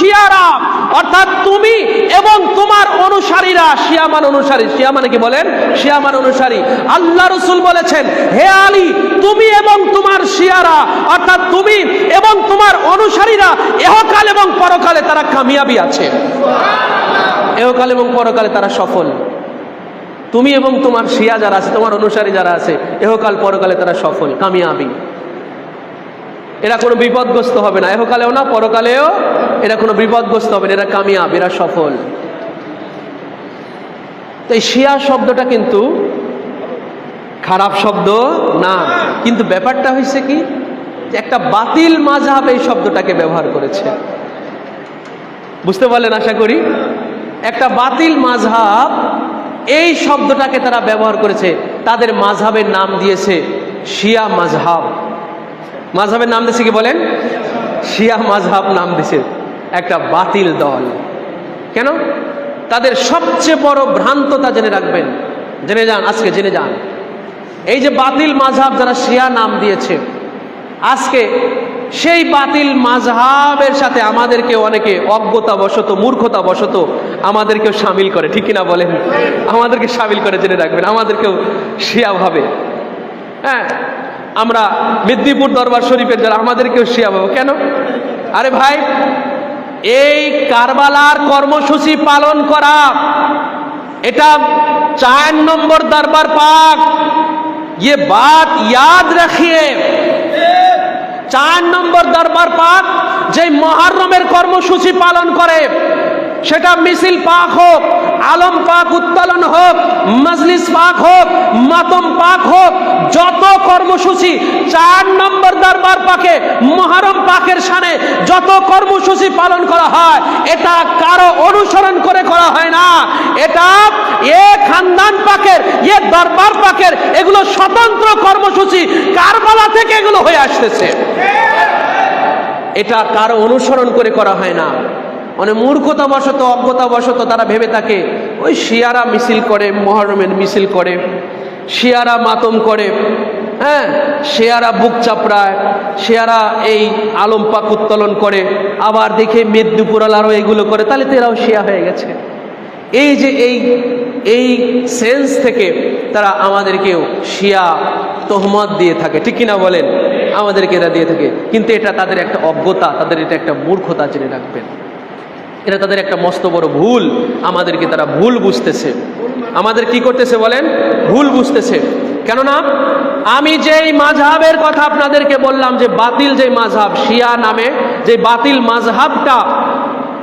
শিয়ারা, অর্থাৎ তুমি এবং তোমার অনুসারীরা। শিয়া মানে অনুসারী, শিয়া মানে কি বলেন? শিয়া মানে অনুসারী। আল্লাহ রাসূল বলেছেন, হে আলী, তুমি এবং তোমার শিয়ারা, অর্থাৎ তুমি এবং তোমার অনুসারীরা ইহকাল এবং পরকালে তারা কামিয়াবি আছে, ইহকাল এবং পরকালে তারা সফল। তুমি এবং তোমার শিয়া যারা আছে, তোমার অনুসারী যারা আছে, ইহকাল পরকালে তারা সফল, কামিয়াবি। এরা কোনো বিপদগ্রস্ত হবে না, ইহকালেও না পরকালেও এরা কোনো বিপদগ্রস্ত হবে না, এরা কামিয়াব, এরা সফল। তো এই শিয়া শব্দটা কিন্তু খারাপ শব্দ না, কিন্তু ব্যাপারটা হয়েছে কি, একটা বাতিল মাযহাব এই শব্দটাকে ব্যবহার করেছে। বুঝতে পারলেন আশা করি? একটা বাতিল মাযহাব এই শব্দটাকে তারা ব্যবহার করেছে, তাদের মাযহাবের নাম দিয়েছে শিয়া মাযহাব। মাযহাবের নাম দিয়েছে কি বলেন? শিয়া মাযহাব নাম দিয়েছে, একটা বাতিল দল। কেন? তাদের সবচেয়ে বড় ভ্রান্ততা জেনে রাখবেন, জেনে যান, আজকে জেনে যান। এই যে বাতিল মাযহাব যারা শিয়া নাম দিয়েছে, আজকে সেই বাতিল মাযহাবের সাথে আমাদেরকে অনেকে অজ্ঞতাবশত, মূর্খতাবশত আমাদেরকেও শামিল করে, ঠিক কিনা বলেন? আমাদেরকে শামিল করে, জেনে রাখবেন, আমাদেরকেও শিয়া ভাবে। হ্যাঁ, আমরা মেদিনীপুর দরবার শরীফের যারা, আমাদেরকেও শিয়া ভাবে। কেন? আরে ভাই, এই কারবালার কর্মসূচি পালন করা, এটা 4 নম্বর দরবার পাক। ये बात याद रखिए, 4 নম্বর দরবার পাক যে মুহররমের কর্মসূচি পালন করে, সেটা মিছিল পাক হোক, আলম পাক উত্তোলন হোক, মজলিস পাক হোক, মাতম পাক হোক, যত কর্মসূচি 4 নম্বর দরবার পাকে মুহররম পাকের শানে যত কর্মসূচি পালন করা হয়, এটা কারো অনুসরণ করে করা হয় না। এটা এ খানদান পাকের, এ দরবার পাকের, এগুলো স্বতন্ত্র কর্মসূচি, কারবালা থেকে এগুলো হয়ে আসতেছে। এটা কারো অনুসরণ করে করা হয় না। মানে মূর্খতাবশত, অজ্ঞতাবশত তারা ভেবে থাকে ওই শিয়ারা মিছিল করে, মুহররমের মিছিল করে, শিয়ারা মাতম করে, হ্যাঁ, শিয়ারা বুক চাপড়ায়, শিয়ারা এই আলম পাক উত্তোলন করে, আবার দেখে মেদিনীপুরালারও এগুলো করে, তাহলে তো এরাও শিয়া হয়ে গেছে। এই যে এই সেন্স থেকে তারা আমাদেরকেও শিয়া তোহমত দিয়ে থাকে, ঠিক কিনা বলেন? আমাদেরকে এরা দিয়ে থাকে, কিন্তু এটা তাদের একটা অজ্ঞতা, তাদের এটা একটা মূর্খতা, জেনে রাখবেন। এটা তাদের একটা মস্ত বড় ভুল, আমাদেরকে তারা ভুল বুঝতেছে। আমাদের কি করতেছে বলেন? ভুল বুঝতেছে। কেননা আমি যেই মাযহাবের কথা আপনাদেরকে বললাম, যে বাতিল যে মাযহাব, শিয়া নামে যে বাতিল মাযহাবটা,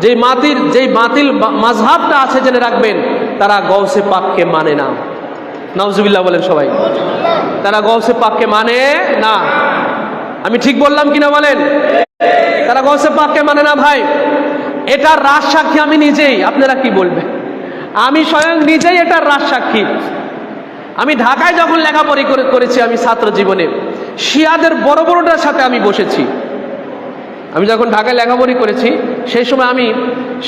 যেই বাতিল মাযহাবটা আছে, জেনে রাখবেন, তারা গৌসে পাককে মানে না। নাউজুবিল্লাহ বলেন সবাই। তারা গৌসে পাককে মানে না। আমি ঠিক বললাম কিনা বলেন? তারা গৌসে পাককে মানে না ভাই। এটার রাজ সাক্ষী আমি নিজেই। আপনারা কি বলবেন? আমি স্বয়ং নিজেই এটার রাজ সাক্ষী। আমি ঢাকায় যখন লেখাপড়া করেছি, আমি ছাত্র জীবনে শিয়াদের বড় বড়টার সাথে আমি বসেছি। আমি যখন ঢাকায় লেখাপড়া করেছি, সেই সময় আমি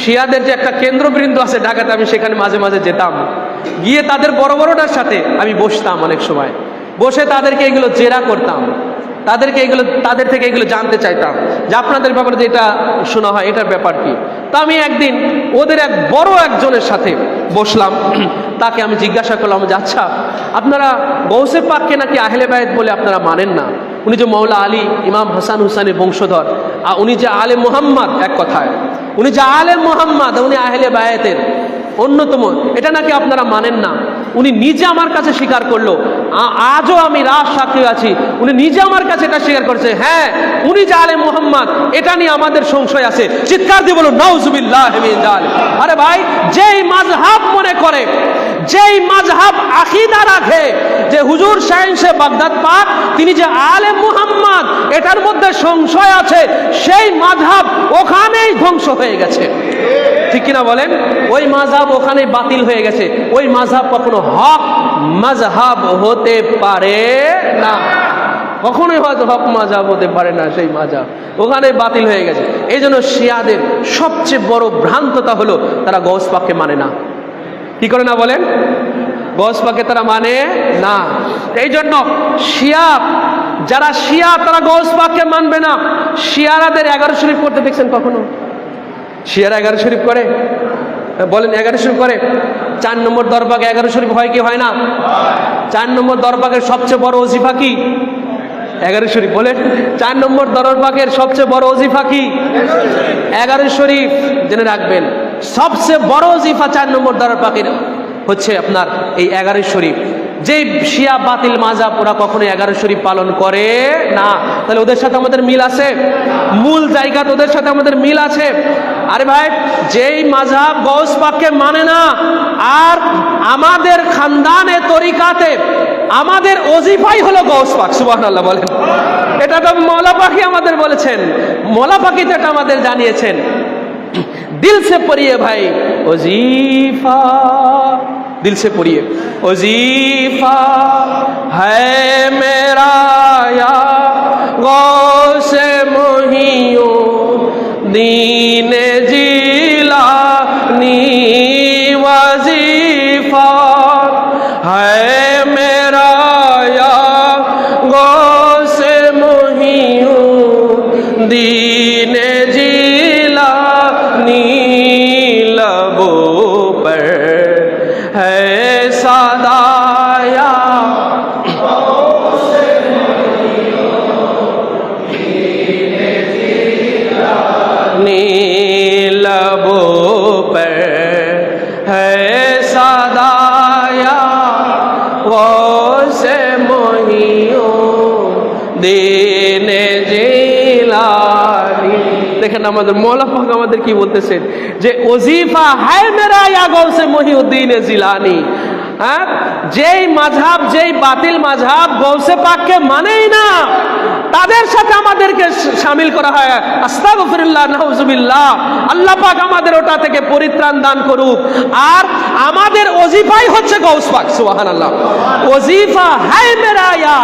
শিয়াদের যে একটা কেন্দ্রবৃন্দ আছে ঢাকাতে, আমি সেখানে মাঝে মাঝে যেতাম, গিয়ে তাদের বড় বড়টার সাথে আমি বসতাম। অনেক সময় বসে তাদেরকে এগুলো জেরা করতাম, তাদের থেকে এগুলো জানতে চাইতাম যে আপনাদের ব্যাপারে যে এটা শোনা হয়, এটার ব্যাপার কি। তা আমি একদিন ওদের এক বড় একজনের সাথে বসলাম, তাকে আমি জিজ্ঞাসা করলাম যে আচ্ছা, আপনারা গৌসে পাককে নাকি আহলে বায়েত বলে আপনারা মানেন না? উনি যে মৌলা আলী, ইমাম হাসান হুসাইনের বংশধর, উনি যে আলে মুহাম্মদ, এক কথায় উনি যে আলে মুহাম্মদ, উনি আহলে বায়েতের অন্যতম, এটা নাকি আপনারা মানেন না? উনি নিজে আমার কাছে স্বীকার করলো, আজও আমি রাজ সাক্ষী আছি, উনি নিজে আমার কাছে এটা স্বীকার করছে, হ্যাঁ, উনি যে আলে মুহাম্মদ, এটা নিয়ে আমাদের সংশয় আছে। চিৎকার দিয়ে বলুন নাউজুবিল্লাহ মিন যালিক। আরে ভাই, যেই মাযহাব মনে করে, যেই মাযহাব আকীদা রাখে যে হুজুর শাহেনশে বাগদাদ পাক তিনি যে আলে মুহাম্মদ, এটার মধ্যে সংশয় আছে, সেই মাযহাব ওখানেই ধ্বংস হয়ে গেছে, ঠিক কিনা বলেন? ওই মাযহাব ওখানেই বাতিল হয়ে গেছে। ওই মাযহাব কখনো হক মাযহাব হতে পারে না, কখনোই হয়তো হক মাযহাব হতে পারে না। সেই মাযহাব ওখানে বাতিল হয়ে গেছে। এই জন্য শিয়াদের সবচেয়ে বড় ভ্রান্ততা হলো তারা গৌস পাককে মানে না। কি করে না বলেন? গৌস পাককে তারা মানে না। এই জন্য যারা শিয়া তারা গৌস পাককে মানবে না। শিয়ারাদের 11 শরীফ করতে দেখছেন কখনো? শিয়ারা 11 শরীফ করে? বলেন 11 শরীফ করে? 4 নম্বর দরপাকে 11 শরীফ হয় কি হয় না? 4 নম্বর দরপাকের সবচেয়ে বড় ওজিফা কি? 11 শরীফ। বলেন 4 নম্বর দরপাকের সবচেয়ে বড় ওজিফা কি? 11 শরীফ। জেনে রাখবেন, সবচেয়ে বড় ওজিফা 4 নম্বর দরপাকের হচ্ছে আপনার এই 11 শরীফ। যে শিয়া বাতিল মাযহাব ওরা কখনো 11 শরীফ পালন করে না। তাহলে ওদের সাথে আমাদের মিল আছে? মূল জায়গা তো ওদের সাথে আমাদের মিল আছে। আরে ভাই, যেই মাযহাব গৌস পাককে মানে না, আর আমাদের খানদানে তরিকাতে আমাদের ওজিফাই হলো গৌস পাক। সুবহানাল্লাহ বলেন। এটা তো মওলা পাকি আমাদের বলেছেন, মওলা পাকি তো এটা আমাদের জানিয়েছেন। दिल से पढ़िए भाई वजीफा, दिल से पढ़िए वजीफा है मेरा या गौसे मोहियो दीन जिलानी, वजीफा है मेरा या गौसे मोहियो दीन लबों पर है सदाया, लबों पर है सदाया, गौसे मोहियो दीने जिलानी। দেখেন আমাদের মওলা পাক আমাদের কি বলতেছেন, যে ওজিফা হায় মেরা ইয়া গৌসে মহিউদ্দিন জিলানী। হ্যাঁ, যেই মাযহাব, যেই বাতিল মাযহাব গৌসে পাককে মানেই না, তাদের সাথে আমাদেরকে শামিল করা হয়। আস্তাগফিরুল্লাহ, নাউজুবিল্লাহ। আল্লাহ পাক আমাদের ওটা থেকে পরিত্রাণ দান করুক। আর আমাদের ওজিফাই হচ্ছে গৌস পাক। সুবহানাল্লাহ। ওজিফা হায় মেরা ইয়া,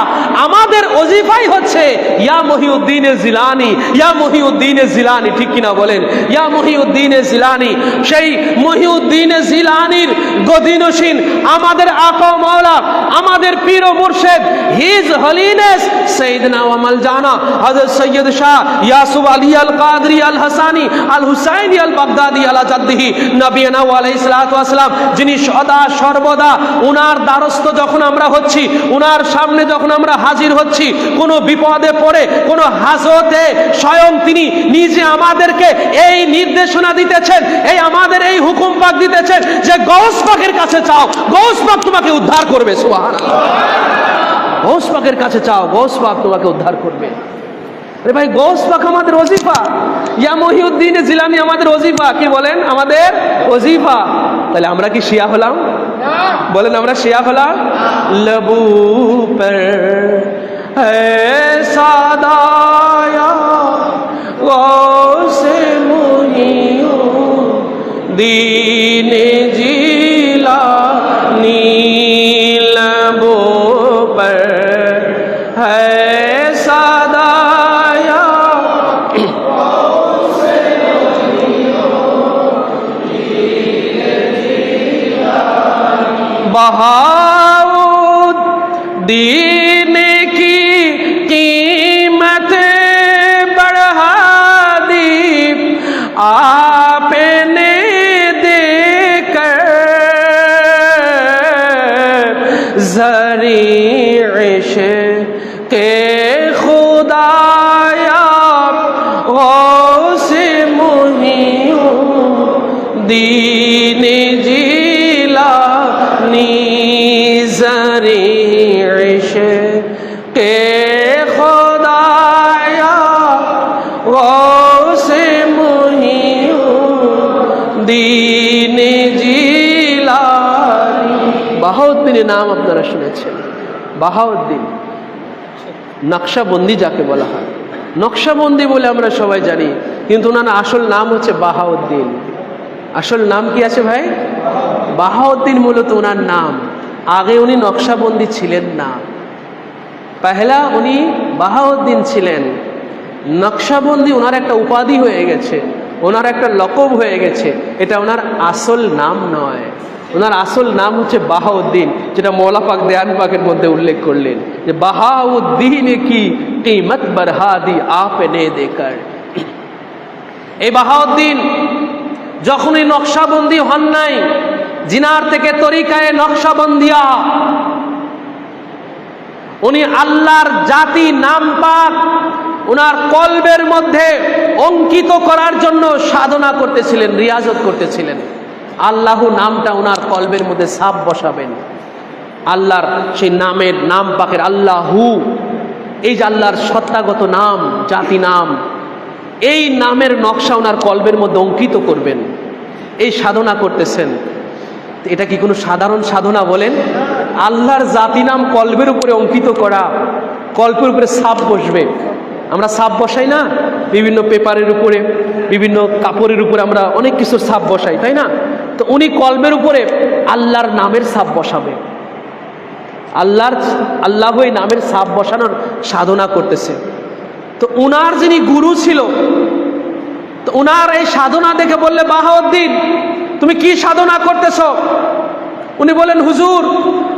আমাদের ওজিফাই হচ্ছে ইয়া মহিউদ্দিন জিলানী, ইয়া মহিউদ্দিন জিলানী। ঠিক কিনা বলেন? ইয়া মহিউদ্দিন জিলানী। সেই মহিউদ্দিন জিলানীর গদিনশীন আমাদের আকা মাওলা, আমাদের পীর ও মুর্শিদ, হিজ হলিনেস সৈয়দনা ওয়া মালজানা হযরত সৈয়দ শাহ ইয়াসুফ আলী আল কাদরি আল হাসানি আল হুসাইনি আল বাগদাদি আলা জাদ্দিহি নবিয়ানা আলাইহিস সালাতু ওয়াস সালাম, যিনি সদা সর্বদা উনার দ্বারস্থ যখন আমরা হচ্ছি, উনার সামনে যখন আমরা হাজির হচ্ছি, কোনো বিপদে পড়ে, কোনো হাজতে, স্বয়ং তিনি নিজে আমাদেরকে এই নির্দেশনা দিতেছেন, এই আমাদের এই হুকুম পাক দিতেছেন যে গৌস পাকের কাছে চাও, গৌস পাক তোমাকে উদ্ধার করবে। সুবহানাল্লাহ। গৌস পাকের কাছে চাও, গৌস পাক তোমাকে উদ্ধার করবে। আরে ভাই, গৌস পাক আমাদের ওজিফা, ইয়া মহিউদ্দিন জিলানী আমাদের ওজিফা। কি বলেন? আমাদের ওজিফা। তাহলে আমরা কি শিয়া হলাম? বলেন, আমরা শিয়া হলাম? লবু পর হ্যায় সাদায়া গৌসে মহিউদ্দিন জিলানী, लबों पर है सदाया, बहाउद्दीन की कीमत बढ़ा दी आपने देकर, ज़रीश के खुदाया गौसे मुहिउद्दीन जिलानी, ज़रीश के खुदाया गौसे मुहिउद्दीन जिलानी। বাহাউদ্দিনের নাম আপনারা শুনেছেন। বাহাউদ্দিন নকশবন্দি যাকে বলা হয়, নকশবন্দি বলে আমরা সবাই জানি, কিন্তু ওনার আসল নাম হচ্ছে বাহাউদ্দিন। আসল নাম কি আছে ভাই? বাহাউদ্দিন মূলত ওনার নাম। আগে উনি নকশবন্দি ছিলেন না, পহলা উনি বাহাউদ্দিন ছিলেন। নকশবন্দি ওনার একটা উপাধি হয়ে গেছে, ওনার একটা লকব হয়ে গেছে, এটা ওনার আসল নাম নয়। ওনার আসল নাম হচ্ছে বাহাউদ্দিন, যেটা মওলা পাক দেয়ান পাকের মধ্যে উল্লেখ করলেন যে বাহাউদ্দিন কি কিমত বরহা দি আপনে দেकर। এই বাহাউদ্দিন যখনই নকশাবন্দি হন নাই, জিনার থেকে তরিকায় নকশাবন্দিয়া, উনি আল্লাহর জাতি নাম পাক উনার কলবের মধ্যে অঙ্কিত করার জন্য সাধনা করতেছিলেন, রিয়াজত করতেছিলেন। আল্লাহ নামটা উনার কলবের মধ্যে ছাপ বসাবেন। আল্লাহর সেই নামের নাম পাকের আল্লাহু, এই যে আল্লাহর সত্তাগত নাম, জাতি নাম, এই নামের নকশা ওনার কলবের মধ্যে অঙ্কিত করবেন। এই সাধনা করতেছেন। এটা কি কোনো সাধারণ সাধনা বলেন? আল্লাহর জাতি নাম কলবের উপরে অঙ্কিত করা, কল্পের উপরে ছাপ বসবে। আমরা ছাপ বসাই না, বিভিন্ন পেপারের উপরে, বিভিন্ন কাপড়ের উপরে আমরা অনেক কিছুর ছাপ বসাই, তাই না? তো উনি কলবের উপরে আল্লাহর নামের ছাপ বসাবে। আল্লাহ এই নামের ছাপ বসানোর সাধনা করতেছে। তো উনার যিনি গুরু ছিল, তো উনার এই সাধনা দেখে বললে, বাহাউদ্দিন তুমি কি সাধনা করতেছ? উনি বলেন, হুজুর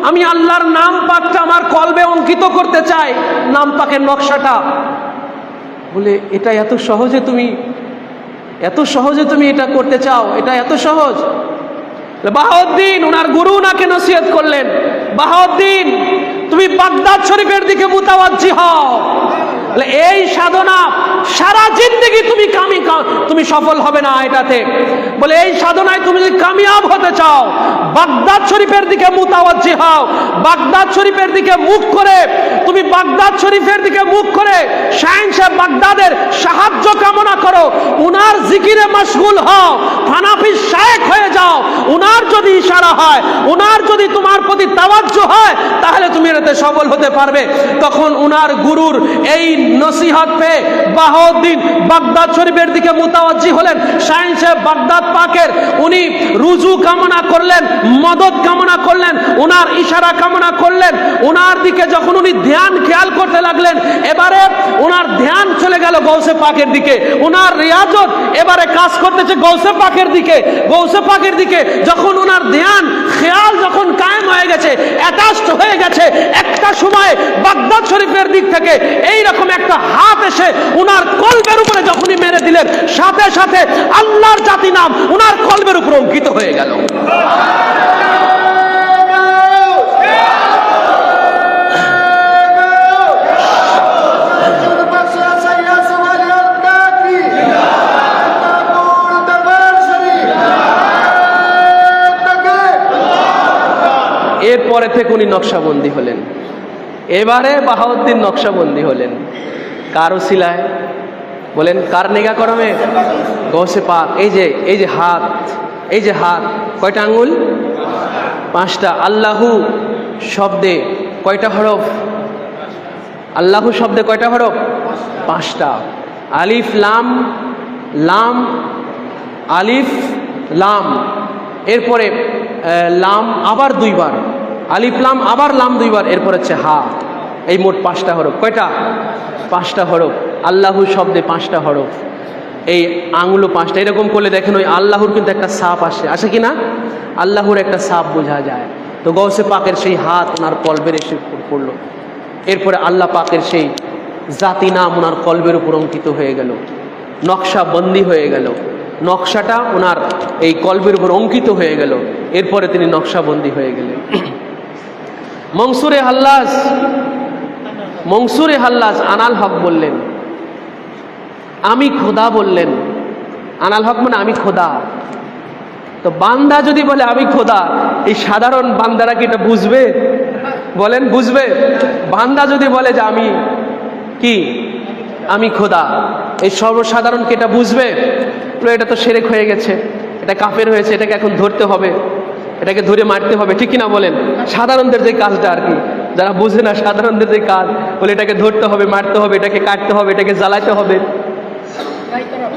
আমি আল্লাহর নাম পাকটা আমার কলবে অঙ্কিত করতে চাই, নাম পাকের নকশাটা। বলে, এটা এত সহজে তুমি এটা করতে চাও? এটা এত সহজ? বাহাউদ্দিন, ওনার গুরু ওনাকে নসিহত করলেন, বাহাউদ্দিন তুমি বাগদাদ শরীফের দিকে মুতাওয়াজ্জি হও। এই সাধনা সারা জিন্দেগি তুমি সফল হবে না এটাতে। বলে, এই সাধনায় তুমি যদি কামিয়াব হতে চাও, বাগদাদ শরীফের দিকে মুতাওয়াজ্জি হও। বাগদাদ শরীফের দিকে মুখ করে, তুমি বাগদাদ শরীফের দিকে মুখ করে শাহিন সাহেব বাগদাদের সাহায্য কামনা করো, উনার জিকিরে মশগুল হও, হানাফি শায়েখ হয়ে যাও। উনার যদি ইশারা হয়, উনার যদি তোমার প্রতি তাওয়াজ্জু হয়, তাহলে তুমি এটাতে সফল হতে পারবে। তখন উনার গুরুর এই নসিহত পেয়ে বাহাউদ্দিন বাগদাদ শরীফের দিকে মুতাওয়াজ্জি হলেন। শাহিন সাহেব বাগদাদ পাকের উনি রুজু কামনা করলেন, মদদ কামনা করলেন, উনার ইশারা কামনা করলেন। উনার দিকে যখন উনি ধ্যান খেয়াল করতে লাগলেন, এবারে উনার ধ্যান চলে গেল গৌসে পাকের দিকে। উনার রিয়াজত এবারে কাজ করতেছে গৌসে পাকের দিকে। গৌসে পাকের দিকে যখন উনার ধ্যান খেয়াল যখন কায়েম হয়ে গেছে, অ্যাটাচড হয়ে গেছে, একটা সময় বাগদাদ শরীফের দিক থেকে এইরকম একটা হাত এসে উনার কলবের উপরে যখনই মেরে দিলেন, সাথে সাথে আল্লাহর জাতি নাম উনার কলবের উপর অঙ্কিত হয়ে গেল। এরপরে থেকে উনি নকশাবন্দি হলেন। এবারে বাহাউদ্দিন নকশাবন্দি হলেন কার ওসিলায়? বলেন, কার নেগা করমে? গৌসে পাক। এই যে হাত কয়টা আঙ্গুল? 5টা। আল্লাহু শব্দে কয়টা হরফ? আল্লাহু শব্দে কয়টা হরফ? 5টা। আলিফ লাম, আলিফ লাম, এরপরে লাম আবার 2বার, আলিফ লাম আবার লাম 2বার, এরপর হচ্ছে হা। এই মোট 5টা হরফ। কয়টা? 5টা হরফ। আল্লাহু শব্দে 5টা হরফ, এই আঙুলো 5টা। এরকম করলে দেখেন ওই আল্লাহর কিন্তু একটা সাপ আসে কি না? আল্লাহর একটা সাপ বোঝা যায়। তো গৌসে পাকের সেই হাত ওনার কলবের এসে পড়লো। এরপরে আল্লাহ পাকের সেই জাতি নাম ওনার কলবের উপর অঙ্কিত হয়ে গেল, নকশা বন্দি হয়ে গেল। নকশাটা ওনার এই কলবের উপর অঙ্কিত হয়ে গেল। এরপরে তিনি নকশাবন্দি হয়ে গেলেন। মনসুরে হাল্লাজ আনাল হক বললেন, আমি খোদা বললেন। আনাল হক মানে আমি খোদা। তো বান্দা যদি বলে আমি খোদা, এই সাধারণ বান্দারা কি এটা বুঝবে? বলেন, বুঝবে? বান্দা যদি বলে যে আমি খোদা, এই সর্বসাধারণ কি এটা বুঝবে? এটা তো শিরক হয়ে গেছে, এটা কাফের হয়েছে, এটাকে এখন ধরতে হবে, এটাকে ধরে মারতে হবে, ঠিক কিনা বলেন? সাধারণদের যে কাজটা আর কি, যারা বুঝে না, সাধারণদের যে কাজ, বলে এটাকে ধরতে হবে, মারতে হবে, এটাকে কাটতে হবে, এটাকে জ্বালাতে হবে।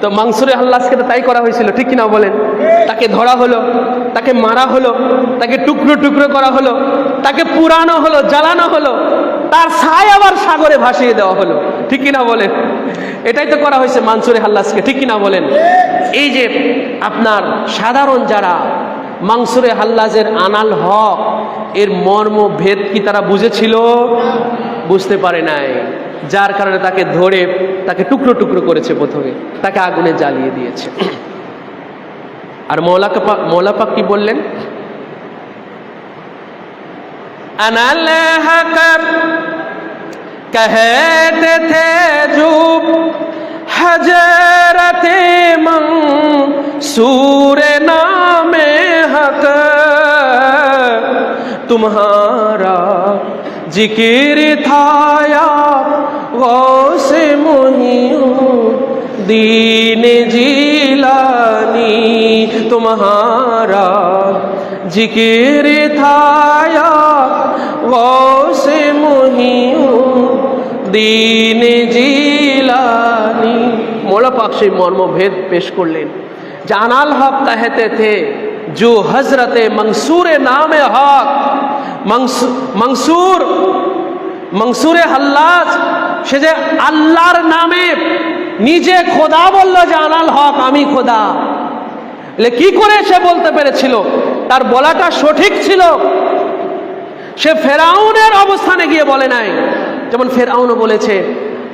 তো মনসুরে হাল্লাজকে তো তাই করা হয়েছিল, ঠিক কিনা বলেন? তাকে ধরা হলো, তাকে মারা হলো, তাকে টুকরো টুকরো করা হলো, তাকে পুরানো হলো, জ্বালানো হলো, তার ছাই আবার সাগরে ভাসিয়ে দেওয়া হলো, ঠিক কিনা বলেন? এটাই তো করা হয়েছে মনসুরে হাল্লাজকে, ঠিক কিনা বলেন? এই যে আপনার সাধারণ যারা মনসুরে হাল্লাজের আনাল হক এর মর্ম ভেদ কি তারা বুঝেছিল? বুঝতে পারে নাই, যার কারণে তাকে ধরে তাকে টুকরো টুকরো করেছে, প্রথমে তাকে আগুনে জ্বালিয়ে দিয়েছে। আর মৌলা পাক কি বললেন? আনাল হক कहते थे जुब हजरते मंसूर नामे हक तुम्हारा जिक्र था या गौसे मुहीउद्दीन जिलानी तुम्हारा जिक्र था या गौसे मुहीउद्दीन जिलानी। मौला पाक से मर्मभेद पेश करलेन। জানাল হক कहते थे जो हजरत मंसूर नाम हक मंसूर हल्लाज সে যে আল্লাহর নামে নিজে খোদা বলল যে আনাল হক আমি খোদা। কি করে সে বলতে পেরেছিল? তার বলাটা সঠিক ছিল। সে ফেরাউনের অবস্থানে গিয়ে বলে নাই। যেমন ফেরাউনও বলেছে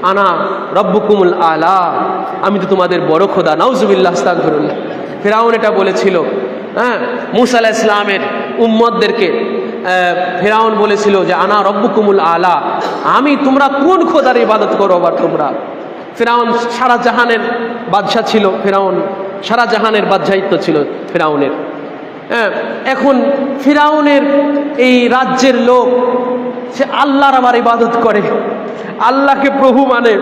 আনা রব্বুকুমুল আলা, আমি তো তোমাদের বড় খোদা। নাউজুবিল্লাহ, আস্তাগফিরুল্লাহ। ফেরাউন এটা বলেছিল। হ্যাঁ, মূসা আলাইহিস সালামের উম্মতদেরকে ফেরাউন বলেছিল যে আনা রব্বুকুমুল আলা, আমি তোমরা কোন খোদার ইবাদত করো আবার তোমরা? ফেরাউন সারা জাহানের বাদশা ছিল। ফেরাউন সারা জাহানের বাদশাহিত্ব ছিল ফেরাউনের। হ্যাঁ, এখন ফেরাউনের এই রাজ্যের লোক সে আল্লাহর আবার ইবাদত করে, আল্লাহকে প্রভু মানে।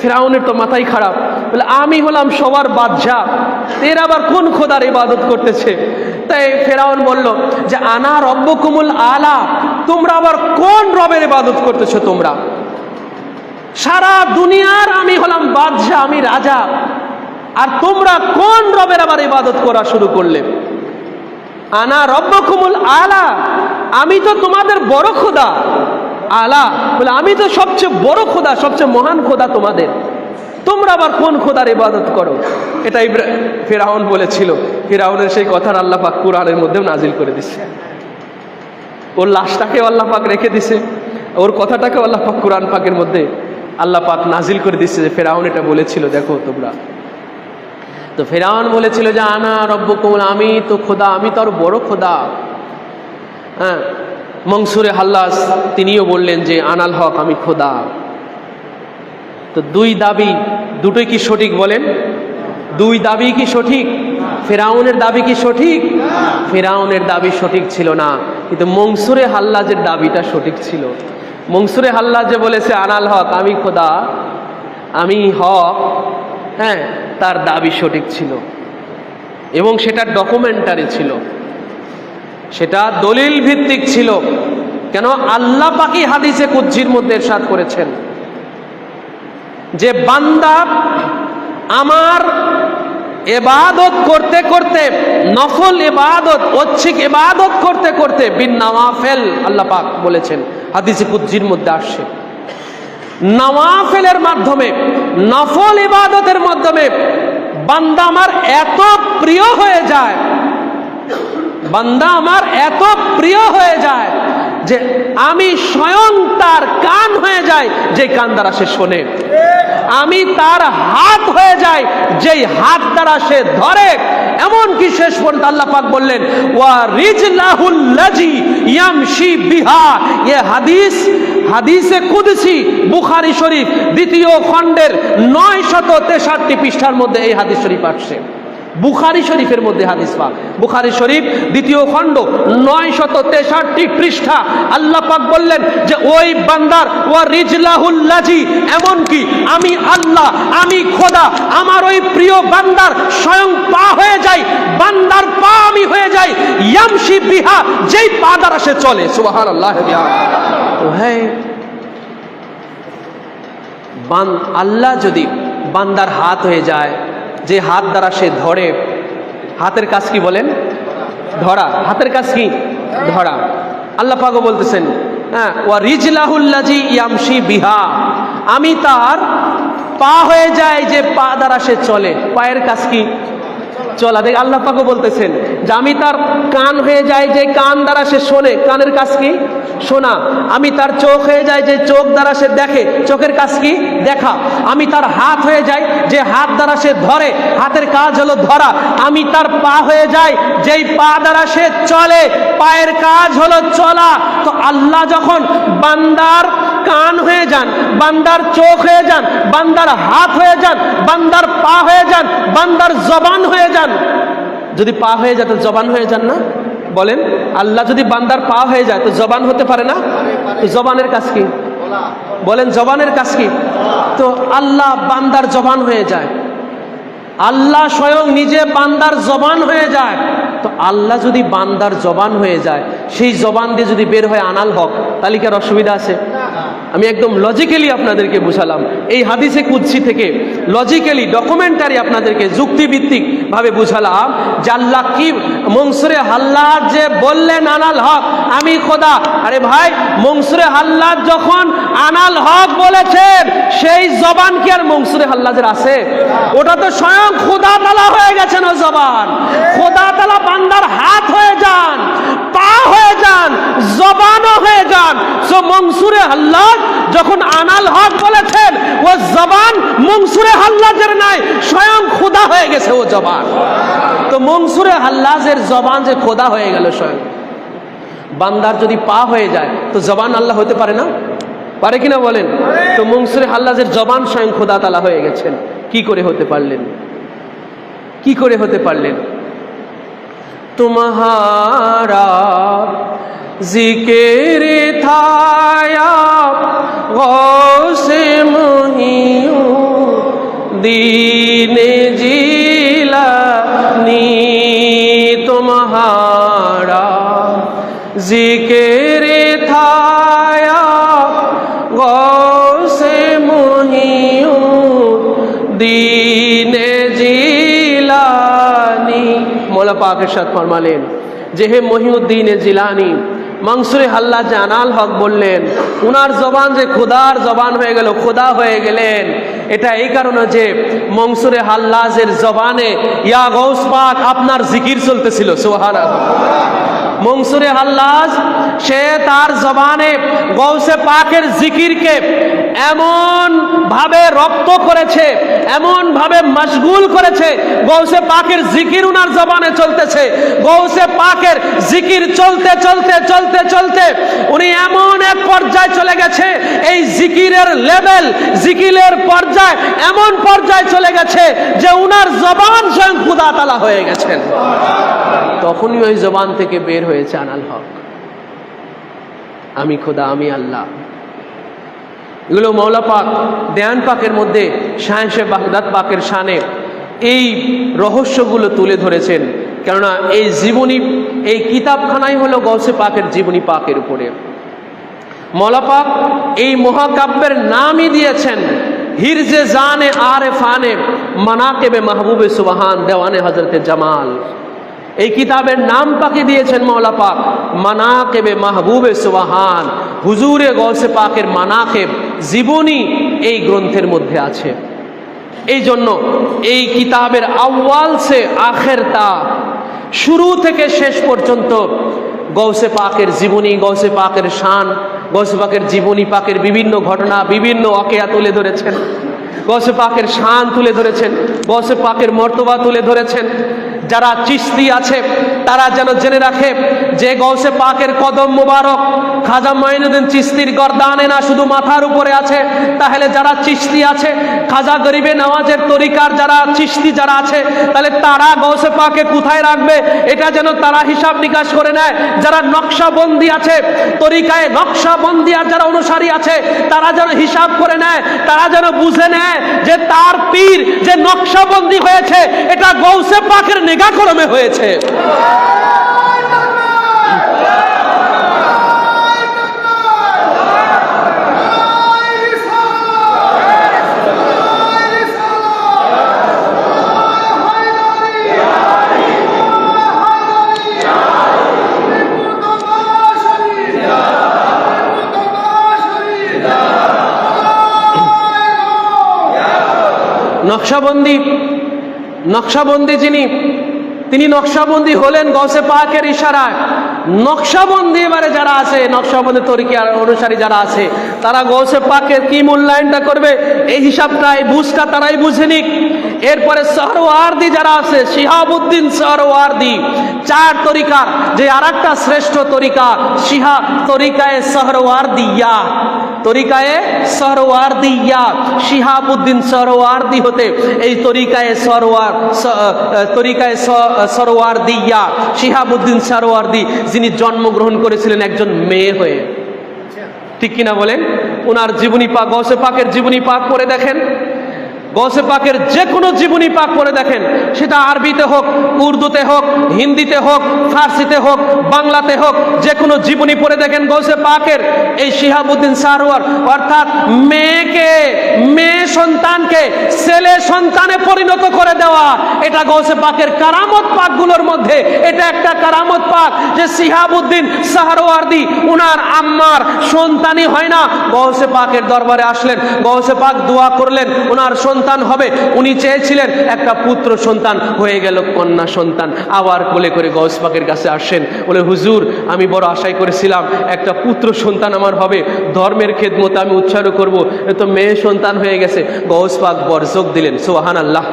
ফেরাউনের তো মাথাই খারাপ, বলে আমি হলাম সবার বাদশা, এর আবার কোন খোদার ইবাদত করতেছে? তাই ফেরাউন বলল যে আনা রব্বুকুমুল আলা, তোমরা আবার কোন রবের ইবাদত করতেছো? তোমরা সারা দুনিয়ার আমি হলাম বাদশা, আমি রাজা, আর তোমরা কোন রবের আবার ইবাদত করা শুরু করলে? আনা রব্বুকুমুল আলা, আমি তো তোমাদের বড় খোদা। আলা বলে আমি তো সবচেয়ে বড় খোদা, সবচেয়ে মহান খোদা তোমাদের, তোমরা আবার কোন খোদার ইবাদত করো? এটাই ফেরাউন বলেছিল। ফেরাউনের সেই কথার আল্লাহ পাক কুরআনের মধ্যেও নাজিল করে দিচ্ছে। ওর লাশটাকে আল্লাহ পাক রেখে দিছে, ওর কথাটাকে আল্লাহ পাক কুরআন পাকের মধ্যে আল্লাহ পাক নাজিল করে দিচ্ছে যে ফেরাউন এটা বলেছিল। দেখো তোমরা, তো ফেরাউন বলেছিল যে আনা রব্বুকুম, আমি তো খোদা, আমি তো আরো বড় খোদা। হ্যাঁ, মনসুরে হাল্লাস তিনিও বললেন যে আনাল হক, আমি খোদা। তো দুই দাবি, দুটোই কি সঠিক বলেন? দুই দাবি কি সঠিক? ফেরাউনের দাবি কি সঠিক? ফেরাউনের দাবি সঠিক ছিল না, কিন্তু মনসুরে হাল্লাজের দাবিটা সঠিক ছিল। মনসুরে হাল্লাজ যে বলেছে আনাল হক, আমি খোদা, আমি হক, হ্যাঁ, তার দাবি সঠিক ছিল এবং সেটা ডকুমেন্টারি ছিল, সেটা দলিল ভিত্তিক ছিল। কেন? আল্লাহ পাকই হাদিসে কুদসির মধ্যে ইরশাদ করেছেন যে বান্দা আমার ইবাদত করতে করতে, নফল ইবাদত, ঐচ্ছিক ইবাদত করতে করতে, বিন নওয়াফিল, আল্লাহ পাক বলেছেন হাদিসে কুদসির মধ্যে আসছে, নওয়াফিলের মাধ্যমে, নফল ইবাদতের মাধ্যমে বান্দা আমার এত প্রিয় হয়ে যায়, বান্দা আমার এত প্রিয় হয়ে যায় যে আমি স্বয়ং তার কান হয়ে যাই, যে কান দ্বারা সে শোনে। আমি তার হাত হয়ে যাই, যেই হাত দ্বারা সে ধরে। এমনকি শেষ পর্যন্ত আল্লাহ পাক বললেন ওয়া রিজলাহুল লাজি ইয়ামশি বিহা। এ হাদিসে কুদসি বুখারী শরীফ দ্বিতীয় খণ্ডের 963 পৃষ্ঠার মধ্যে এই হাদিস শরীফ আসছে। বুখারী শরীফের মধ্যে হাদিস পাক, বুখারী শরীফ দ্বিতীয় খণ্ড 963 পৃষ্ঠা। আল্লাহ পাক বললেন যে ওই বান্দার ওয়া রিজলাহুল লাজি, এমনকি আমি আল্লাহ, আমি খোদা, আমার ওই প্রিয় বান্দার স্বয়ং পা হয়ে যাই, বান্দার পা আমি হয়ে যাই, ইয়ামশি বিহা, যেই পা দ্বারা সে চলে। সুবহানাল্লাহ। তো হ্যাঁ, আল্লাহ যদি বান্দার হাত হয়ে যায়, যে হাত দ্বারা সে ধরে, হাতের কাজ কি বলেন? ধরা। হাতের কাজ কি? ধরা। আল্লাহ পাক বলতেছেন হ্যাঁ, ওয়া রিজলাহুল লাজি ইয়ামশি বিহা, আমি তার পা হয়ে যায়, যে পা দ্বারা সে চলে। পায়ের কাজ কি? চলা। দেখ আল্লাহ পাক বলতেছেন যে আমি তার কান হয়ে যাই, যে কান দ্বারা সে শোনে, কানের কাজ কি? শোনা। আমি তার চোখ হয়ে যাই, যে চোখ দ্বারা সে দেখে, চোখের কাজ কি? দেখা। আমি তার হাত হয়ে যাই, যে হাত দ্বারা সে ধরে, হাতের কাজ হলো ধরা। আমি তার পা হয়ে যাই, যেই পা দ্বারা সে চলে, পায়ের কাজ হলো চলা। তো আল্লাহ যখন বান্দার কান হয়ে যান, বান্দার চোখ হয়ে যান, বান্দার হাত হয়ে যান, বান্দার পা হয়ে যান, বান্দার জবান হয়ে যান। যদি পা হয়ে যায় তো জবান হয়ে যান না? বলেন, আল্লাহ যদি বান্দার পা হয়ে যায় তো জবান হতে পারে না? তো জবানের কাজ কি? বলেন, জবানের কাজ কি? তো আল্লাহ বান্দার জবান হয়ে যায়, আল্লাহ স্বয়ং নিজে বান্দার জবান হয়ে যায়। তো আল্লাহ যদি বান্দার জবান হয়ে যায়, সেই জবান দিয়ে যদি বের হয় আনাল হক, তাহলে কি আর অসুবিধা আছে? আমি একদম লজিক্যালি আপনাদেরকে বুঝালাম, এই হাদিসে কুদসি থেকে লজিক্যালি ডকুমেন্টারি আপনাদেরকে যুক্তিভিত্তিক ভাবে বুঝালাম যে আল্লাহ কি মনসুরে হাল্লাজ যে বললেন আনাল হক আমি খোদা। আরে ভাই, মনসুরে হাল্লাজ যখন আনাল হক বলেছেন, সেই জবান কি আর মনসুরে হাল্লাজের আছে? ওটা তো স্বয়ং খোদা তাআলা হয়ে গেছেন ও জবান। খোদা তাআলা বান্দার হাত হয়ে যান, পা হয়ে যান, জবানও হয়ে যান। সো মনসুরে হাল্লাজ যখন আনাল হক বলেছেন, ও জবান মনসুরে হাল্লাজের নাই, স্বয়ং খোদা হয়ে গেছে ও জবান। তো মনসুরে হাল্লাজের জবান যে খোদা হয়ে গেল স্বয়ং, বান্দার যদি পা হয়ে যায় তো জবান আল্লাহ হতে পারে না? পারে কিনা বলেন? তো মনসুরে হাল্লাজের জবান স্বয়ং খোদা তাআলা হয়ে গেছেন। কি করে হতে পারলেন? কি করে হতে পারলেন? तुम्हारा जिक्र था या गौसे मुहीउद्दीन जिलानी, तुम्हारा जिक्र था या गौसे मुहीउद्दीन जिलानी। मौला पाक इरशाद फरमालेन যে হে মহিউদ্দিন জিলানি, মনসুরে হাল্লাজ যে আনাল হক বললেন, উনার জবান যে খোদার জবান হয়ে গেল, খোদা হয়ে গেলেন। এটা এই কারণে যে মনসুরে হাল্লাজের জবানে ইয়া গৌস পাক আপনার জিকির চলতেছিল। সুবহানাল্লাহ। মনসুরে হাল্লাজ সে তার জবানে গৌসে পাকের জিকিরকে এমন ভাবে রপ্ত করেছে, এমন ভাবে মশগুল করেছে, গৌসে পাকের জিকির উনার জবানে চলতেছে। গৌসে পাকের জিকির চলতে চলতে চলতে চলতে উনি এমন এক পর্যায়ে চলে গেছে, এই জিকিরের লেভেল, জিকিরের পর্যায় এমন পর্যায়ে চলে গেছে যে উনার জবান স্বয়ং খোদা তাআলা হয়ে গেছেন। তখনই ওই জবান থেকে বের হয়েছে আনাল হক, আমি খোদা, আমি আল্লাহ। এগুলো মৌলা পাক দেয়ান পাকের মধ্যে শাহে বাগদাদ পাকের শানে এই রহস্যগুলো তুলে ধরেছেন। কেননা এই জীবনী, এই কিতাবখানাই হলো গৌসে পাকের জীবনী পাকের উপরে। মৌলা পাক এই মহাকাব্যের নামই দিয়েছেন হিরজে জানে আরেফানে মানাকেবে মাহবুবে সুবহান দেওয়ানে হজরতে জামাল। এই কিতাবের নাম পাকে দিয়েছেন মৌলা পাক মানাকেবে মাহবুবে সুবহান। হুজুরে গৌসে পাকের মানাকেব জীবনী এই গ্রন্থের মধ্যে আছে। এই জন্য এই কিতাবের আউয়াল সে আখের তা, শুরু থেকে শেষ পর্যন্ত গৌসে পাকের জীবনী, গৌসে পাকের শান, গৌসে পাকের জীবনী পাকের বিভিন্ন ঘটনা, বিভিন্ন ওয়াকিয়া তুলে ধরেছেন। গৌসে পাকের শান তুলে ধরেছেন, গৌসে পাকের মর্তবা তুলে ধরেছেন। যারা চিশতি আছে তারা যেন জেনে রাখে যে গৌসে পাকের কদম মুবারক খাজা মাইনুদ্দিন চিশতির গর্দানে না, শুধু মাথার উপরে আছে। তাহলে যারা চিশতি আছে, খাজা গরিবে নওয়াজের তরিকার যারা চিশতি যারা আছে, তাহলে তারা গৌসে পাকে কোথায় রাখবে এটা যেন তারা হিসাব নিকাশ করে নেয়। যারা নকশাবন্দি আছে, তরিকায় নকশাবন্দি আর যারা অনুসারী আছে, তারা যেন হিসাব করে নেয়, তারা যেন বুঝে নেয় যে তার পীর যে নকশাবন্দি হয়েছে এটা গৌসে পাকের নিগাহ কলমে হয়েছে। নকশাবন্দি যিনি তিনি নকশাবন্দি হলেন গৌসে পাকের ইশারায়। নকশাবন্দি এবারে যারা আছে, নকশাবন্দি তরিকার অনুসারী যারা আছে, তারা গৌসে পাকের কি মূল্যায়নটা করবে এই হিসাবটা, এই বুঝটা তারাই বুঝে নিক। এরপরে সোহরাওয়ার্দী যারা আছে, শিহাবুদ্দিন সোহরাওয়ার্দী, চার তরিকার যে আর একটা শ্রেষ্ঠ তরিকা তরিকায়ে সোহরাওয়ার্দিয়া, তরিকায়ে সোহরাওয়ার্দিয়া, শিহাবুদ্দিন সোহরাওয়ার্দী হতে এই তরিকায়ে সোহরাওয়ার্দিয়া, শিহাবুদ্দিন সোহরাওয়ার্দী, যিনি জন্মগ্রহণ করেছিলেন একজন মেয়ে হয়ে। ঠিক কিনা বলেন? ওনার জীবনী পাক, গৌসে পাকের জীবনী পাক পড়ে দেখেন, গৌসে পাকের যে কোনো জীবনী পাক পড়ে দেখেন, সেটা আরবিতে হোক, উর্দুতে হোক, হিন্দিতে হোক, ফার্সিতে হোক, বাংলাতে হোক, যে কোনো জীবনী পড়ে দেখেন গৌসে পাকের এই শিহাবুদ্দিন সোহরাওয়ার্দী, অর্থাৎ মেয়ে সন্তানকে ছেলে সন্তানে পরিণত করে দেওয়া, এটা গৌসে পাকের কারামত পাকগুলোর মধ্যে এটা একটা কারামত পাক, যে শিহাবুদ্দিন সোহরাওয়ার্দী উনার আম্মার সন্তানই হয় না, গৌসে পাকের দরবারে আসলেন, গৌসে পাক দোয়া করলেন ওনার সন্তান হবে। উনি চেয়েছিলেন একটা পুত্র সন্তান, হয়ে গেল কন্যা সন্তান। আবার কোলে করে গৌস পাকের কাছে আসেন, বলে হুজুর আমি বড় আশাই করেছিলাম একটা পুত্র সন্তান আমার হবে, ধর্মের খেদমতে আমি উৎসাহ করব, এ তো মেয়ে সন্তান হয়ে গেছে। গৌস পাক বরজক দিলেন, সুবহানাল্লাহ।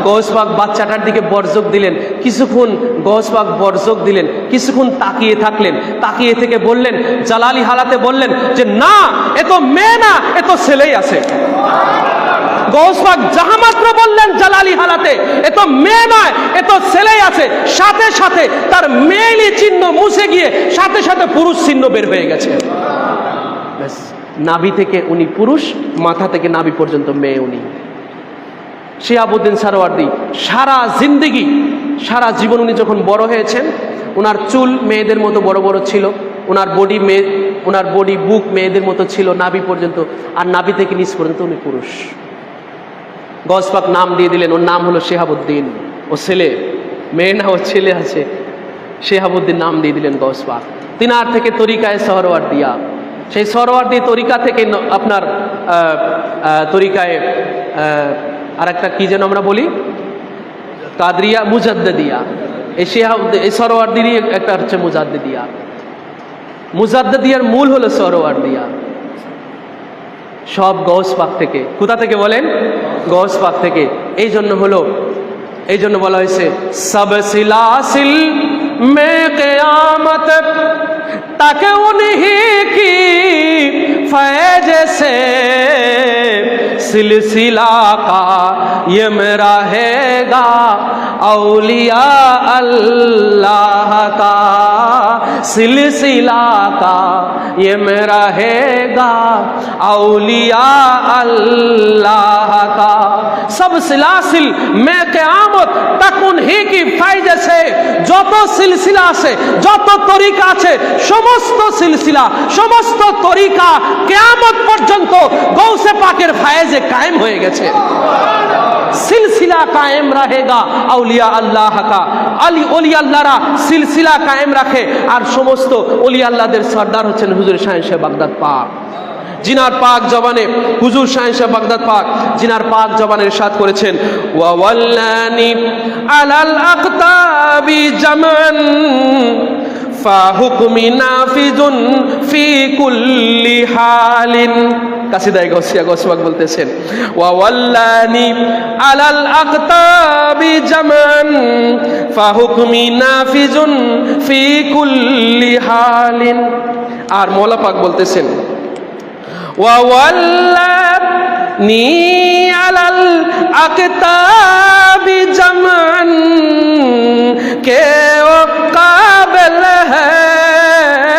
গৌস পাক বাচ্চাটার দিকে বরজক দিলেন, কিছুক্ষণ গৌস পাক বরজক দিলেন, কিছুক্ষণ তাকিয়ে থাকলেন, তাকিয়ে থেকে বললেন, জালালি হালাতে বললেন যে না, এ তো মেয়ে না, এ তো ছেলেই আছে। গৌস পাক যাহা মাত্র বললেন জালালি হালাতে, এ তো মেয়ে নয়, এ তো ছেলেই আছে, সাথে সাথে তার মেয়েলি চিহ্ন মুছে গিয়ে সাথে সাথে পুরুষ চিহ্ন বের হয়ে গেছে। নাভি থেকে উনি পুরুষ, মাথা থেকে নাভি পর্যন্ত মেয়ে উনি। শিহাবুদ্দিন সোহরাওয়ার্দী সারা জিন্দেগি, সারা জীবন উনি যখন বড় হয়েছেন, ওনার চুল মেয়েদের মতো বড় বড় ছিল, ওনার বডি বুক মেয়েদের মতো ছিল নাভি পর্যন্ত, আর নাভি থেকে নিচ পর্যন্ত উনি পুরুষ। গৌস পাক নাম দিয়ে দিলেন, ওর নাম হলো শিহাবুদ্দিন। ও ছেলে, মেয়ে না, ও ছেলে আছে। শিহাবুদ্দিন নাম দিয়ে দিলেন গৌস পাক। তিনার থেকে তরিকায় সোহরাওয়ার্দিয়া, সেই সোহরাওয়ার্দী তরিকা থেকে আপনার তরিকায় আর একটা কি যেন আমরা বলি, কাদরিয়া, মুজাদ্দিদিয়া। এই সোহরাওয়ার্দীরই একটা হচ্ছে মুজাদ্দিদিয়া। মুজাদ্দিদিয়ার মূল হলো সোহরাওয়ার্দিয়া। সব গৌস পাক থেকে। কোথা থেকে বলেন? গৌস পাক থেকে। এই জন্য বলা হয়েছে সব সিলাসিল মে কিয়ামত তাকে উনহি কি फैज से सिलसिला का ये मेरा रहेगा औलिया अल्लाह का सिलसिला का ये मेरा रहेगा औलिया अल्लाह का सब सिलासिल में क़यामत तक उन्हीं की फैज से যত সিলসিলা আছে, যত তরিকা আছে, সমস্ত সিলসিলা, সমস্ত তরিকা কিয়ামত পর্যন্ত গৌসে পাকের ফায়েজে কায়েম হয়ে গেছে। সিলসিলা কায়েম रहेगा আউলিয়া আল্লাহ কা, ওলি আল্লাহরা সিলসিলা কায়েম রাখে। আর সমস্ত ওলি আল্লাহদের সর্দার হচ্ছেন হুজুর শাহিন শাহ বাগদাদ পাক, জিনার পাক জবানে হুজুর শাহিন শাহ বাগদাদ পাক জিনার পাক জবানে ইরশাদ করেছেন, ওয়া ওয়াল্লানি আলাল আকতাবি জামান ফাহুকমি নাফিজুন ফি কুল্লি হালিন। কাসিদায়ে গাউসিয়া গৌস পাক বলতেছেন, ওয়া ওয়াল্লানি আলাল আকতাবি জামান ফাহুকমি নাফিজুন ফি কুল্লি হালিন। আর মওলা পাক বলতেছেন, ওয়া ওয়াল্লানি আলাল আকতাবি জামান কে ও কাবিল হ্যায়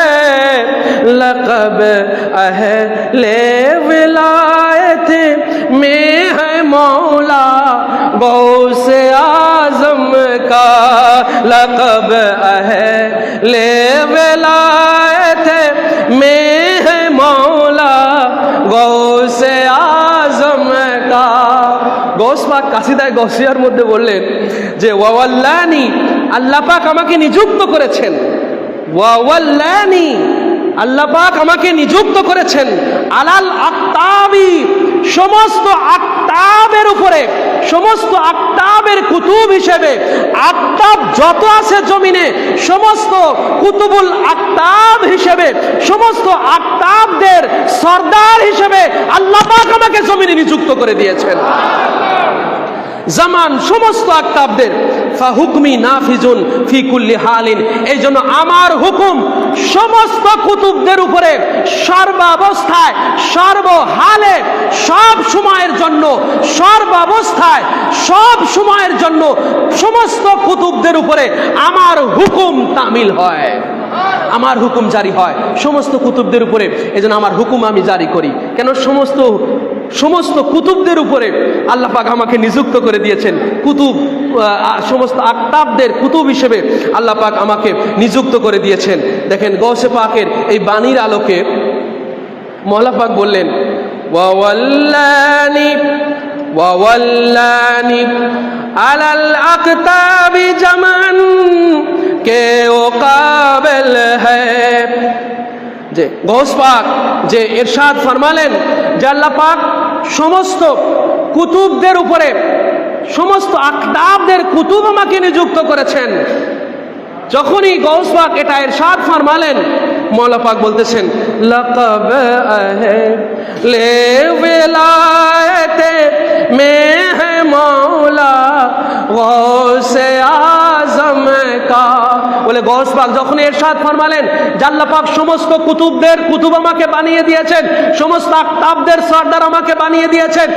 লকব আহলে विलायत में है मौला गौसे आजम का लक़ब अहले विलायत में है मौला गौसे आजम का। গৌস পাক কাসিদায়ে গাউসিয়ার মধ্যে বললেন যে ওয়াল্লানি, আল্লাহ পাক আমাকে নিযুক্ত করেছেন, ওয়াল্লানি আল্লাহ পাক আমাকে নিযুক্ত করেছেন, আলাল আকতাবি সমস্ত আকতাব আকতাবের উপরে, সমস্ত আকতাবের কুতুব হিসেবে, আকতাব যত আছে জমিনে সমস্ত কুতুবুল আকতাব হিসেবে, সমস্ত আকতাবদের সরদার হিসেবে আল্লাহ পাক আমাকে জমিনে নিযুক্ত করে দিয়েছেন। জামান সমস্ত আকতাবদের ফাহুকমি নাফিজুন ফি কুল্লি হালিন, এই জন্য আমার হুকুম সমস্ত কুতুবদের উপরে সর্বাবস্থায়, সর্বহালে, সব সময়ের জন্য, সর্বাবস্থায়, সব সময়ের জন্য সমস্ত কুতুবদের উপরে আমার হুকুম তামিল হয়, আমার হুকুম জারি হয় সমস্ত কুতুবদের উপরে। এজন্য আমার হুকুম আমি জারি করি। কেন? সমস্ত কুতুবদের উপরে আল্লাহ পাক আমাকে নিযুক্ত করে দিয়েছেন। কুতুব, সমস্ত আকতাবদের কুতুব হিসেবে আল্লাহ পাক আমাকে নিযুক্ত করে দিয়েছেন। দেখেন গৌসে পাকের এই বাণীর আলোকে মওলা পাক বললেন, ওয়াওয়াল্লানি আলাল আকতাবি জামান কে ও কাবিল হ্যায়। যে গৌস পাক যে ইরশাদ ফরমালেন যে আল্লাহ পাক সমস্ত কুতুবদের উপরে, সমস্ত আকতাবদের কুতুব আমাকে নিযুক্ত করেছেন। যখনই গৌস পাক এটা ইরশাদ ফরমালেন, মওলা পাক বলতেছেন লাকাব আহলে ওয়ালায়াতে মে হে মওলা গৌসে আজম কা। বলে গৌস পাক যখন ইরশাদ ফরমালেন যে আল্লাহ পাক সমস্ত কুতুবদের কুতুব আমাকে বানিয়ে দিয়েছেন, সমস্ত আকতাবদের সরদার আমাকে বানিয়ে দিয়েছেন,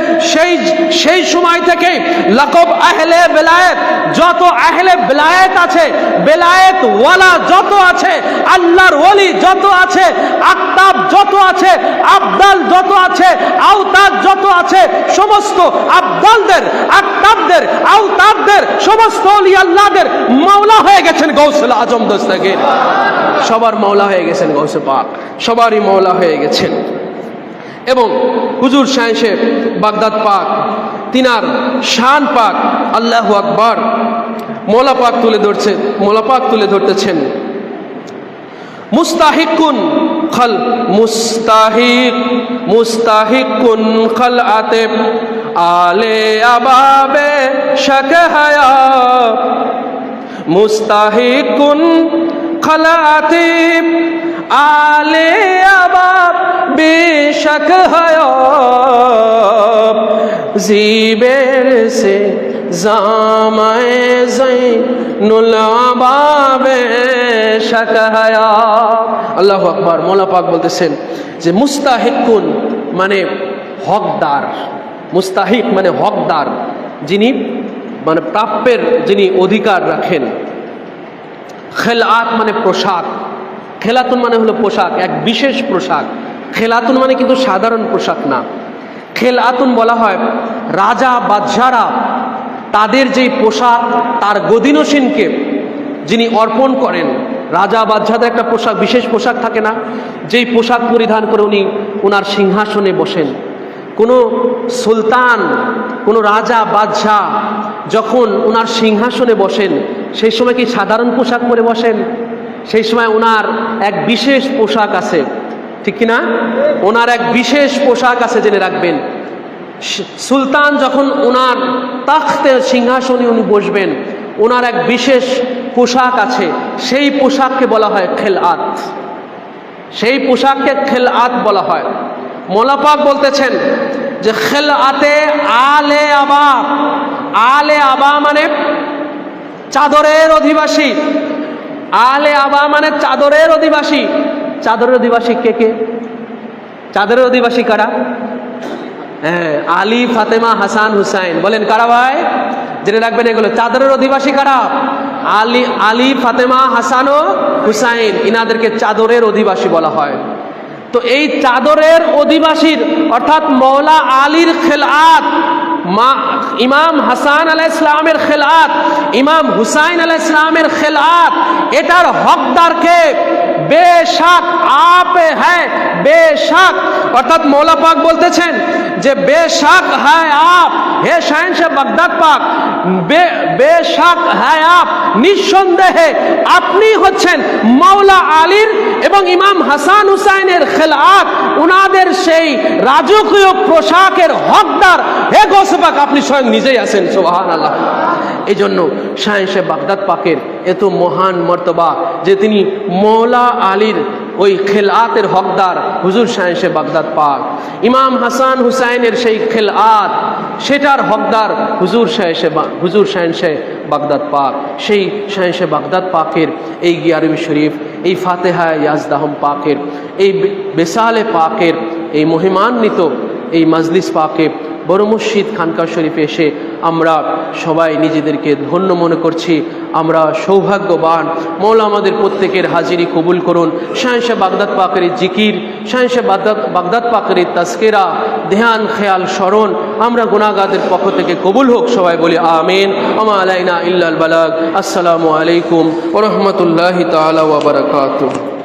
সেই সময় থেকে লাকাব আহলে বেলায়েত, যত আহলে বেলায়েত আছে, বেলায়েত ওয়ালা যত আছে, আল্লাহর ওলি যত আছে, আকতাব যত আছে, আবদাল যত আছে, আওতাদ যত আছে, সমস্ত আবদালদের, আকতাবদের, আওতাদদের, সমস্ত ওলি আল্লাহদের মাওলা হয়ে গেছেন গৌসুল আজম দস্তগীর। সবার মাওলা হয়ে গেছেন গৌসে পাক, সবারই মাওলা হয়ে গেছেন। এবং হুজুর শাহে বাগদাদ পাক, তিনার শান পাক, আল্লাহু আকবার, মওলা পাক তুলে ধরতেছেন মুস্তাহিকুন খালাতে আলে আবাবে শাক হায়া, মুস্তাহিকুন খালাতে আলে আবাব বেশক হায়া, জিবের সে জামায়ে জৈনুল আবাবে শাক হায়া। আল্লাহু আকবার। মওলা পাক বলতেছেন যে মুস্তাহিকুন মানে হকদার, মুস্তাহিক মানে হকদার, যিনি মানে প্রাপ্যের যিনি অধিকার রাখেন। খেলাত মানে পোশাক, খেলাতুন মানে হলো পোশাক, এক বিশেষ পোশাক। খেলাতুন মানে কিন্তু সাধারণ পোশাক না। খেলাতুন বলা হয় রাজা বাদশারা তাদের যেই পোশাক তার গদিনসীনকে যিনি অর্পণ করেন। রাজা বাদশাদের একটা পোশাক, বিশেষ পোশাক থাকে না, যেই পোশাক পরিধান করে উনি ওনার সিংহাসনে বসেন। কোনো সুলতান, কোনো রাজা বাদশাহ যখন ওনার সিংহাসনে বসেন, সেই সময় কি সাধারণ পোশাক পরে বসেন? সেই সময় ওনার এক বিশেষ পোশাক আছে, ঠিক কিনা? ওনার এক বিশেষ পোশাক আছে, জেনে রাখবেন। সুলতান যখন ওনার তাখতে সিংহাসনে উনি বসবেন, ওনার এক বিশেষ পোশাক আছে, সেই পোশাককে বলা হয় খেলাত। সেই পোশাককে খেলাত বলা হয়। মওলা পাক বলতেছেন যে খেলাতে আলে আবা, আলে আবা মানে চাদরের অধিবাসী। আলে আবা মানে চাদরের অধিবাসী। চাদরের অধিবাসী কে কে? চাদরের অধিবাসী কারা? হ্যাঁ, আলী, ফাতেমা, হাসান, হুসাইন। বলেন কারা ভাই? জেনে রাখবেন এগুলো। চাদরের অধিবাসী কারা? আলী, ফাতেমা, হাসান ও হুসাইন, ইনাদেরকে চাদরের অধিবাসী বলা হয়। তো এই চাদরের অধিবাসীর অর্থাৎ মওলা আলীর খেলাত, ইমাম হাসান আলাইহিস সালামের খেলাত, ইমাম হুসাইন আলাইহিস সালামের খেলাত, এটার হকদারকে বেশক আপ হ্যায়, বেশক। অর্থাৎ মওলা পাক বলতেছেন যে বেশক হ্যায় আপ, হে শাহেনশাহ বাগদাদ পাক, বেশক হ্যায় আপ, নিঃসন্দেহে আপনি হচ্ছেন মাওলা আলীর এবং ইমাম হাসান হুসাইনের খেলাত, উনাদের সেই রাজকীয় পোশাকের হকদার হে গোসপাক আপনি স্বয়ং নিজেই আছেন। সুবহানাল্লাহ। এই জন্য শাহেনশাহ বাগদাদ পাকের এত মহান মর্তবা যে তিনি মৌলা আলীর ওই খেলাতের হকদার হুজুর শাহেনশাহ বাগদাদ পাক, ইমাম হাসান হুসাইনের সেই খেলাত সেটার হকদার হুজুর শাহেনশাহ বাগদাদ পাক। সেই শাহেনশাহ বাগদাদ পাকের এই গিয়ারবি শরীফ, এই ফাতেহা ইয়াজদাহম পাকের, এই বেসালে পাকের এই মহিমান্বিত এই মাজলিস পাকে বড় মসজিদ খানকা শরীফে এসে আমরা সবাই নিজেদেরকে ধন্য মনে করছি। আমরা সৌভাগ্যবান। মৌলা আমাদের প্রত্যেকের হাজিরি কবুল করুন। শাহেনশাহ বাগদাদ পাকের জিকির, শাহেনশাহ বাগদাদ পাকের তাজকিরা, ধ্যান, খেয়াল, স্মরণ আমরা গুনাহগারদের পক্ষ থেকে কবুল হোক। সবাই বলি আমিন। ওয়া মা আলাইনা ইল্লাল বালাগ। আসসালামু আলাইকুম ওয়া রাহমাতুল্লাহি তাআলা ওয়া বারাকাতুহু।